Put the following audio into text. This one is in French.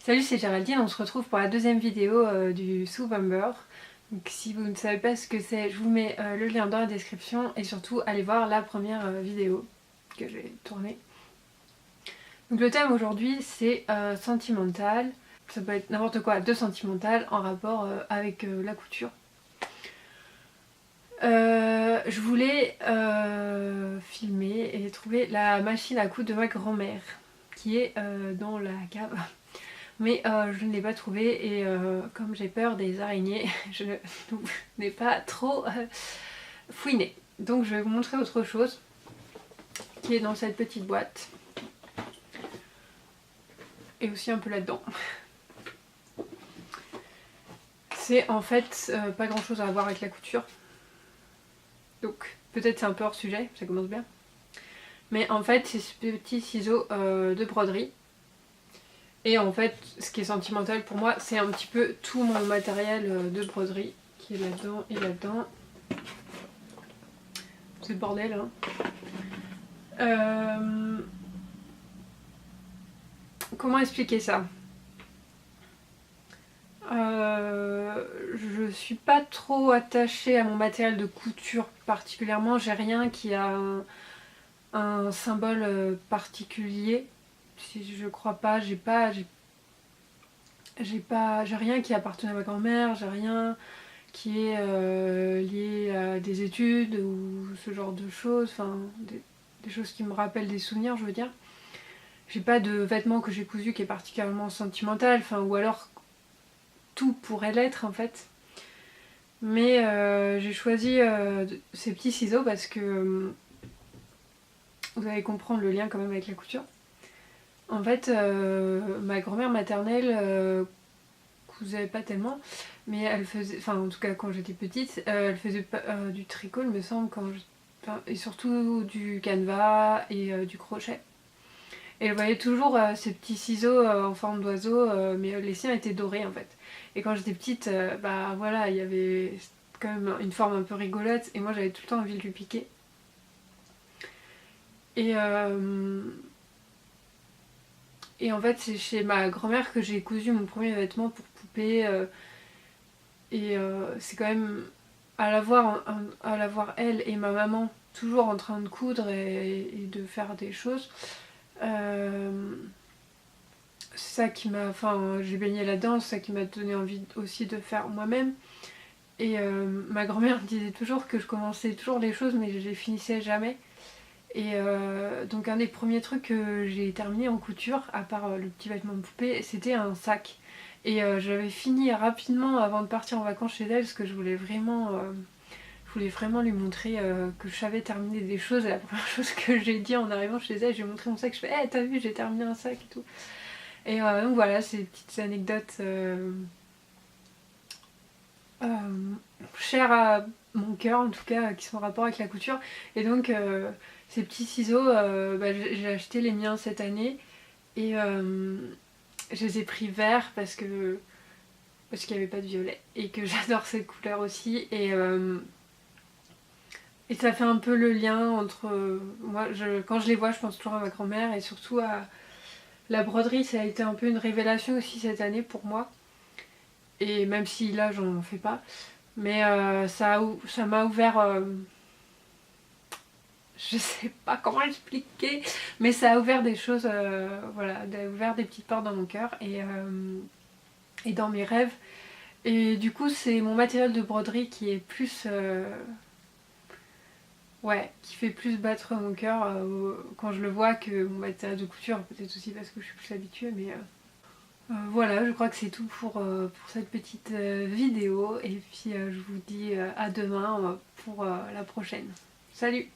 Salut, c'est Géraldine, on se retrouve pour la deuxième vidéo du Soovember. Donc si vous ne savez pas ce que c'est, je vous mets le lien dans la description et surtout allez voir la première vidéo que j'ai tournée. Donc le thème aujourd'hui c'est sentimental, ça peut être n'importe quoi de sentimental en rapport avec la couture. Je voulais filmer et trouver la machine à coudre de ma grand-mère qui est dans la cave. Mais je ne l'ai pas trouvé et comme j'ai peur des araignées, je n'ai pas trop fouiné. Donc je vais vous montrer autre chose qui est dans cette petite boîte. Et aussi un peu là-dedans. C'est en fait pas grand chose à voir avec la couture. Donc peut-être c'est un peu hors sujet, ça commence bien. Mais en fait c'est ce petit ciseau de broderie. Et en fait, ce qui est sentimental pour moi, c'est un petit peu tout mon matériel de broderie qui est là-dedans et là-dedans. C'est le bordel, hein. Comment expliquer ça? Je suis pas trop attachée à mon matériel de couture particulièrement. J'ai rien qui a un symbole particulier. Si je crois pas, j'ai rien qui appartenait à ma grand-mère, j'ai rien qui est lié à des études ou ce genre de choses, enfin des choses qui me rappellent des souvenirs, je veux dire. J'ai pas de vêtements que j'ai cousu qui est particulièrement sentimental, enfin ou alors tout pourrait l'être en fait. Mais j'ai choisi ces petits ciseaux parce que vous allez comprendre le lien quand même avec la couture. En fait, ma grand-mère maternelle cousait pas tellement, mais elle faisait, enfin en tout cas quand j'étais petite, elle faisait du tricot il me semble, et surtout du canevas et du crochet. Et elle voyait toujours ces petits ciseaux en forme d'oiseau, mais les siens étaient dorés en fait. Et quand j'étais petite, bah voilà, il y avait quand même une forme un peu rigolote, et moi j'avais tout le temps envie de lui piquer. Et en fait, c'est chez ma grand-mère que j'ai cousu mon premier vêtement pour poupée. C'est quand même à la voir elle et ma maman toujours en train de coudre et de faire des choses. C'est ça qui m'a. Enfin, j'ai baigné là-dedans, c'est ça qui m'a donné envie aussi de faire moi-même. Et ma grand-mère me disait toujours que je commençais toujours les choses, mais je les finissais jamais. Et donc un des premiers trucs que j'ai terminé en couture, à part le petit vêtement de poupée, c'était un sac. Et j'avais fini rapidement avant de partir en vacances chez elle, parce que je voulais vraiment lui montrer que je savais terminer des choses. Et la première chose que j'ai dit en arrivant chez elle, j'ai montré mon sac, je fais hey, t'as vu, j'ai terminé un sac et tout. Et donc voilà, ces petites anecdotes chères à mon cœur en tout cas, qui sont en rapport avec la couture. Et donc ces petits ciseaux, j'ai acheté les miens cette année et je les ai pris verts parce qu'il n'y avait pas de violet et que j'adore cette couleur aussi. Et ça fait un peu le lien entre moi, quand je les vois, je pense toujours à ma grand-mère et surtout à la broderie. Ça a été un peu une révélation aussi cette année pour moi. Et même si là, j'en fais pas. Mais ça m'a ouvert... je sais pas comment expliquer, mais ça a ouvert des choses, voilà, ça a ouvert des petites portes dans mon cœur et dans mes rêves. Et du coup, c'est mon matériel de broderie qui est plus... ouais, qui fait plus battre mon cœur quand je le vois que mon matériel de couture, peut-être aussi parce que je suis plus habituée, mais... voilà, je crois que c'est tout pour cette petite vidéo et puis je vous dis à demain pour la prochaine. Salut!